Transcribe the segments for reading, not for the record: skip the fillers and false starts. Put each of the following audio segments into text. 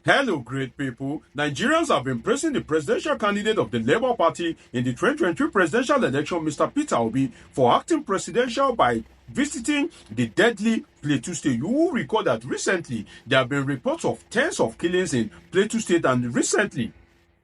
Hello, great people. Nigerians have been praising the presidential candidate of the Labour Party in the 2023 presidential election, Mr. Peter Obi, for acting presidential by visiting the deadly Plateau State. You will recall that recently there have been reports of tens of killings in Plateau State, and recently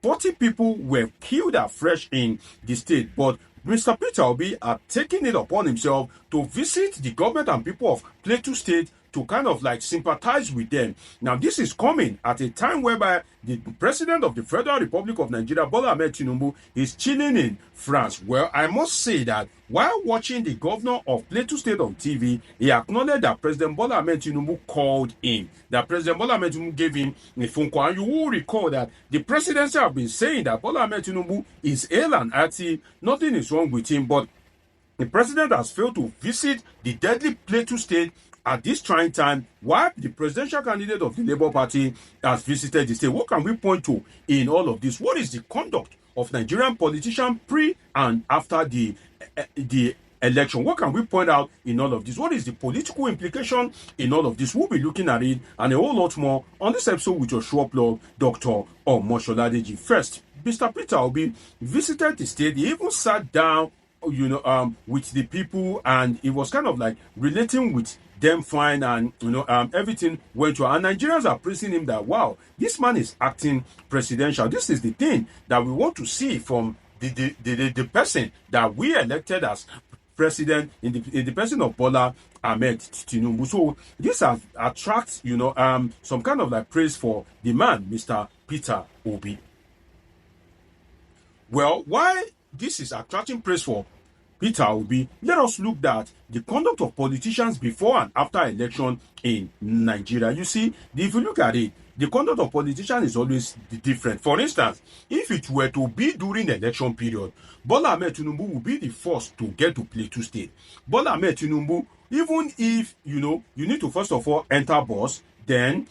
40 people were killed afresh in the state. But Mr. Peter Obi had taken it upon himself to visit the government and people of Plateau State to kind of like sympathize with them. Now, this is coming at a time whereby the president of the Federal Republic of Nigeria, Bola Ahmed Tinubu, is chilling in France. Well, I must say that while watching the governor of Plateau State on TV, he acknowledged that President Bola Ahmed Tinubu called him, that President Bola Ahmed Tinubu gave him a phone call. And you will recall that the presidency have been saying that Bola Ahmed Tinubu is ill and healthy, nothing is wrong with him, but the president has failed to visit the deadly Plateau State at this trying time, while the presidential candidate of the Labour Party has visited the state. What can we point to in all of this? What is the conduct of Nigerian politicians pre and after the election? What can we point out in all of this? What is the political implication in all of this? We'll be looking at it and a whole lot more on this episode with your show blog, Dr. Omosoladeji. First, Mr. Peter Obi visited the state. He even sat down, with the people, and it was kind of like relating with them fine, and everything went well. And Nigerians are praising him that, wow, this man is acting presidential. This is the thing that we want to see from the person that we elected as president in the person of Bola Ahmed Tinubu. So this has attracts some kind of like praise for the man, Mr. Peter Obi. Well, why this is attracting praise for Peter Obi, let us look at the conduct of politicians before and after election in Nigeria. You see, if you look at it, the conduct of politicians is always different. For instance, if it were to be during the election period, Bola Ahmed Tinubu would be the first to get to Plateau State. Bola Ahmed Tinubu, even if, you need to first of all enter bus, then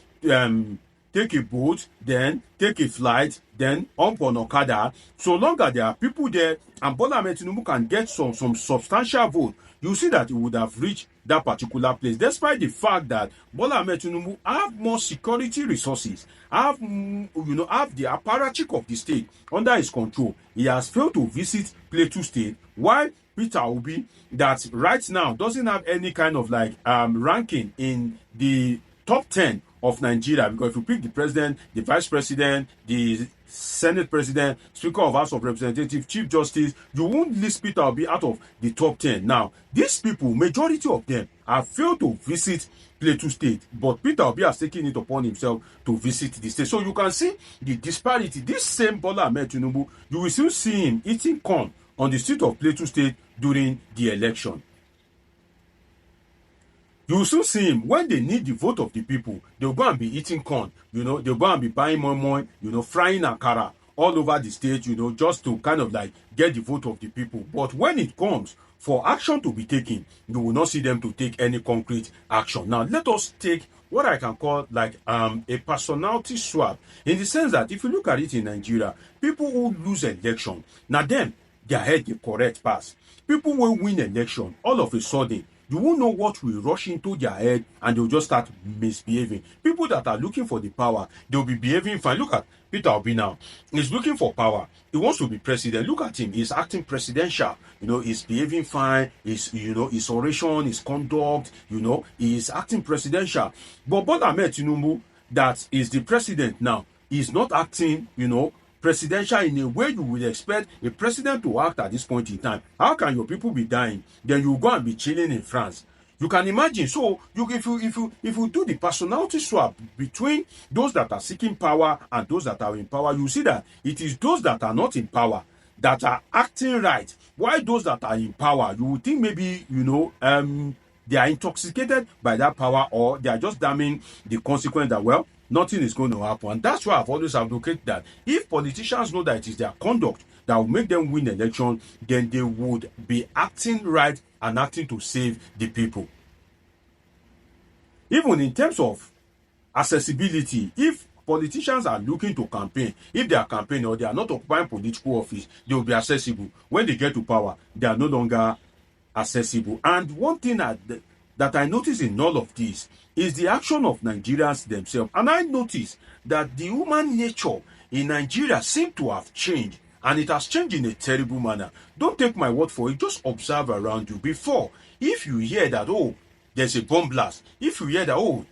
take a boat, then take a flight, then up on Okada. So long as there are people there and Bola Ahmed Tinubu can get some substantial vote, you see that he would have reached that particular place. Despite the fact that Bola Ahmed Tinubu have more security resources, have the apparatchik of the state under his control, he has failed to visit Plateau State, while Peter Obi, that right now doesn't have any kind of like ranking in the top 10 of Nigeria, because if you pick the president, the vice president, the Senate president, Speaker of House of Representatives, Chief Justice, you won't list Peter Obi out of the top 10. Now, these people, majority of them, have failed to visit Plateau State, but Peter Obi has taken it upon himself to visit the state. So you can see the disparity. This same Bola Ahmed Tinubu, you will still see him eating corn on the street of Plateau State during the election. You will soon see him when they need the vote of the people. They'll go and be eating corn, they'll go and be buying more, frying akara all over the state, just to kind of like get the vote of the people. But when it comes for action to be taken, you will not see them to take any concrete action. Now, let us take what I can call like a personality swap, in the sense that if you look at it in Nigeria, people who lose election, now them, their head the correct pass. People will win election, all of a sudden, you won't know what will rush into their head and they'll just start misbehaving. People that are looking for the power, they'll be behaving fine. Look at Peter Obi now. He's looking for power. He wants to be president. Look at him. He's acting presidential. He's behaving fine. His oration, his conduct, he's acting presidential. But Bola Ahmed Tinubu, that is the president now, is not acting, presidential in a way you would expect a president to act at this point in time. How can your people be dying? Then you go and be chilling in France. You can imagine. So if you do the personality swap between those that are seeking power and those that are in power, you see that it is those that are not in power that are acting right. While those that are in power, you would think maybe they are intoxicated by that power, or they are just damning the consequence that, well, nothing is going to happen. And that's why I've always advocated that if politicians know that it is their conduct that will make them win election, then they would be acting right and acting to save the people. Even in terms of accessibility, if politicians are looking to campaign, if they are campaigning or they are not occupying political office, they will be accessible. When they get to power, they are no longer accessible. And one thing that I notice in all of this is the action of Nigerians themselves. And I notice that the human nature in Nigeria seems to have changed. And it has changed in a terrible manner. Don't take my word for it. Just observe around you. Before, if you hear that, oh, there's a bomb blast. If you hear that, oh,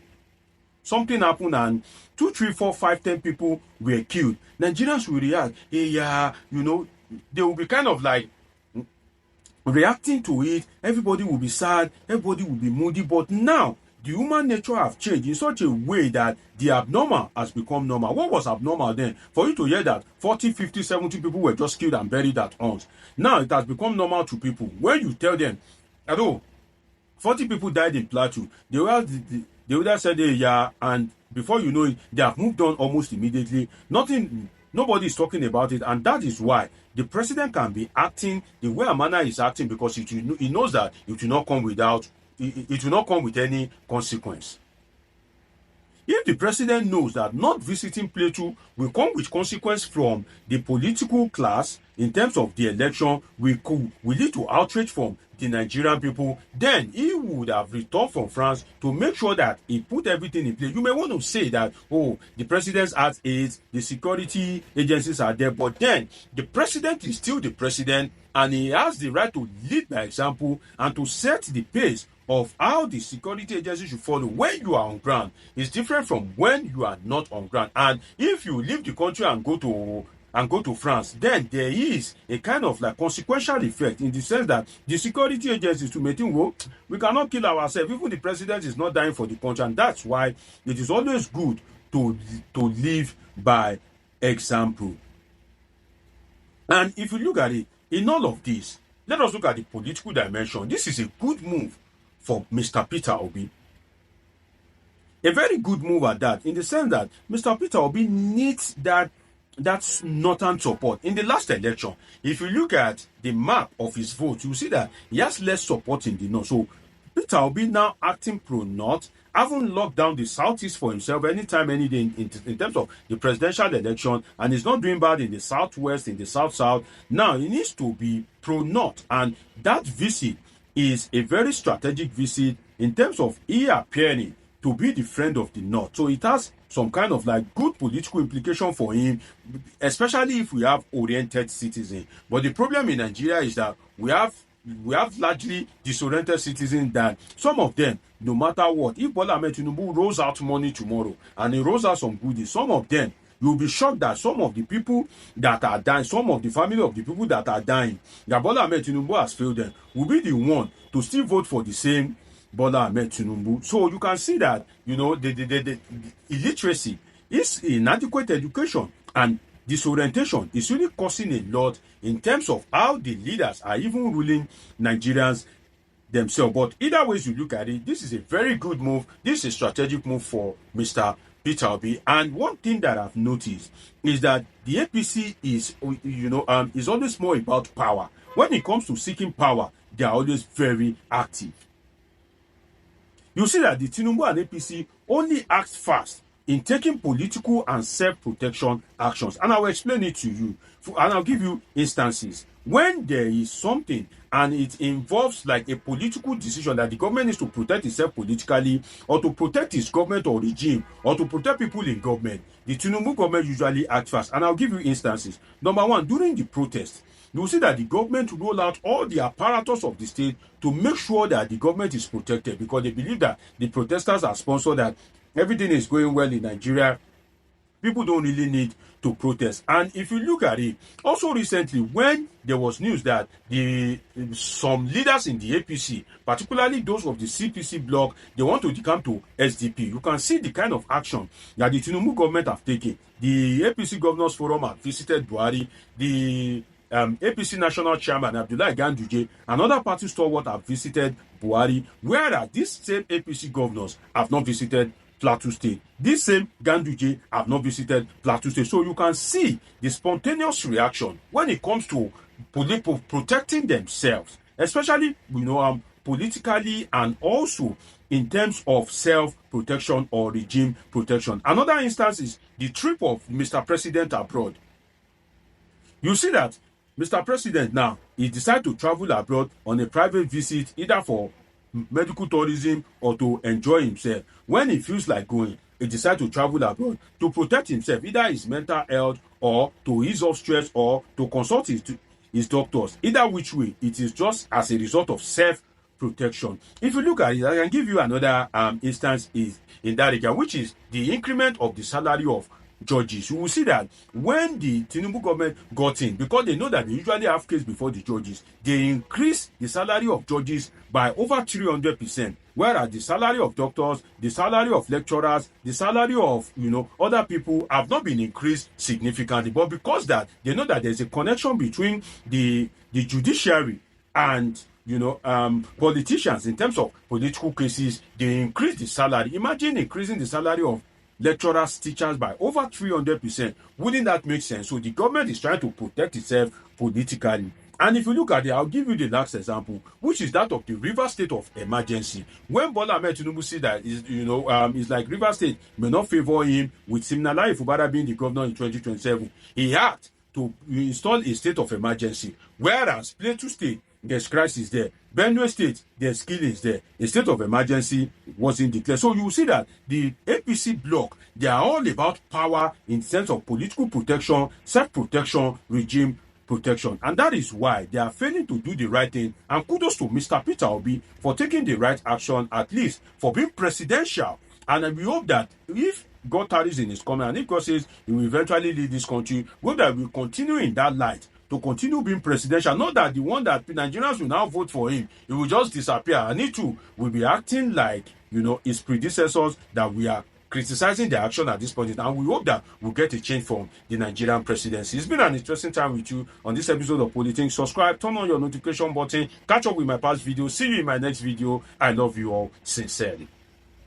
something happened and 2, 3, 4, 5, 10 people were killed, Nigerians will react. Hey, yeah, you know, they will be kind of like reacting to it. Everybody will be sad. Everybody will be moody. But now, the human nature have changed in such a way that the abnormal has become normal. What was abnormal then? For you to hear that 40, 50, 70 people were just killed and buried at once. Now it has become normal to people. When you tell them, although 40 people died in Plateau, they would have said, hey, yeah, and before you know it, they have moved on almost immediately. Nobody is talking about it, and that is why the president can be acting the way a manner is acting, because he knows that it will not come with any consequence. If the president knows that not visiting Plateau will come with consequence from the political class in terms of the election, will lead to outrage from the Nigerian people, then he would have returned from France to make sure that he put everything in place. You may want to say that, oh, the president has aides, the security agencies are there, but then the president is still the president, and he has the right to lead by example and to set the pace of how the security agency should follow when you are on ground. Is different from when you are not on ground. And if you leave the country and go to France, then there is a kind of like consequential effect, in the sense that the security agencies to make think, well, we cannot kill ourselves. Even the president is not dying for the country, and that's why it is always good to live by example. And if you look at it, in all of this, let us look at the political dimension. This is a good move for Mr. Peter Obi. A very good move at that, in the sense that Mr. Peter Obi needs that northern support. In the last election, if you look at the map of his vote, you see that he has less support in the north. So Peter Obi now acting pro-north, haven't locked down the southeast for himself anytime, any day in terms of the presidential election, and he's not doing bad in the southwest, in the south-south. Now he needs to be pro-north, and that visit is a very strategic visit in terms of he appearing to be the friend of the North. So it has some kind of like good political implication for him, especially if we have oriented citizens. But the problem in Nigeria is that we have largely disoriented citizens, that some of them, no matter what, if Bola Ahmed Tinubu rolls out money tomorrow and he rolls out some goodies, some of them, you'll be shocked that some of the people that are dying, some of the family of the people that are dying, that Bola Ahmed Tinubu has failed them, will be the one to still vote for the same Bola Ahmed Tinubu. So you can see that, you know, the illiteracy is inadequate education, and disorientation is really causing a lot in terms of how the leaders are even ruling Nigerians themselves. But either ways you look at it, this is a very good move. This is a strategic move for Mr. Peter Obi. And one thing that I've noticed is that the APC is, is always more about power. When it comes to seeking power, they are always very active. You see that the Tinubu and APC only act fast in taking political and self-protection actions. And I will explain it to you. And I'll give you instances. When there is something and it involves like a political decision that the government needs to protect itself politically, or to protect its government or regime, or to protect people in government, the Tinubu government usually acts fast. And I'll give you instances. Number one, during the protest, you will see that the government roll out all the apparatus of the state to make sure that the government is protected, because they believe that the protesters are sponsored, that everything is going well in Nigeria. People don't really need to protest. And if you look at it, also recently, when there was news that some leaders in the APC, particularly those of the CPC bloc, they want to come to SDP, you can see the kind of action that the Tinubu government have taken. The APC Governors Forum have visited Buhari. The APC National Chairman Abdullahi Ganduje and other party stalwarts have visited Buhari, whereas these same APC governors have not visited Plateau State. This same Ganduje have not visited Plateau State. So you can see the spontaneous reaction when it comes to protecting themselves, especially politically, and also in terms of self-protection or regime protection. Another instance is the trip of Mr. President abroad. You see that Mr. President now, he decided to travel abroad on a private visit, either for medical tourism or to enjoy himself. When he feels like going, he decides to travel abroad to protect himself, either his mental health or to ease off stress or to consult his doctors. Either which way, it is just as a result of self-protection. If you look at it, I can give you another instance in that regard, which is the increment of the salary of judges. You will see that when the Tinubu government got in, because they know that they usually have case before the judges, they increased the salary of judges by over 300%, whereas the salary of doctors, the salary of lecturers, the salary of other people have not been increased significantly. But because that they know that there's a connection between the judiciary and politicians in terms of political cases, they increase the salary. Imagine increasing the salary of lecturers, teachers by over 300%. Wouldn't that make sense? So the government is trying to protect itself politically. And if you look at it, I'll give you the last example, which is that of the River State of emergency. When Bola Ahmed Tinubu see that it's like River State may not favor him with Siminalayi Fubara being the governor in 2027, he had to install a state of emergency. Whereas Plateau State, there's crisis there. Benue State, there's killings there. A state of emergency wasn't declared. So you will see that the APC bloc, they are all about power in sense of political protection, self-protection, regime protection. And that is why they are failing to do the right thing. And kudos to Mr. Peter Obi for taking the right action, at least for being presidential. And we hope that if God tarries in his coming, and if God says he will eventually lead this country, we hope that we will continue in that light, to continue being presidential. Not that the one that Nigerians will now vote for him, he will just disappear. And he too will be acting like, his predecessors that we are criticizing their action at this point. And we hope that we'll get a change from the Nigerian presidency. It's been an interesting time with you on this episode of Politics. Subscribe, turn on your notification button, catch up with my past videos. See you in my next video. I love you all sincerely.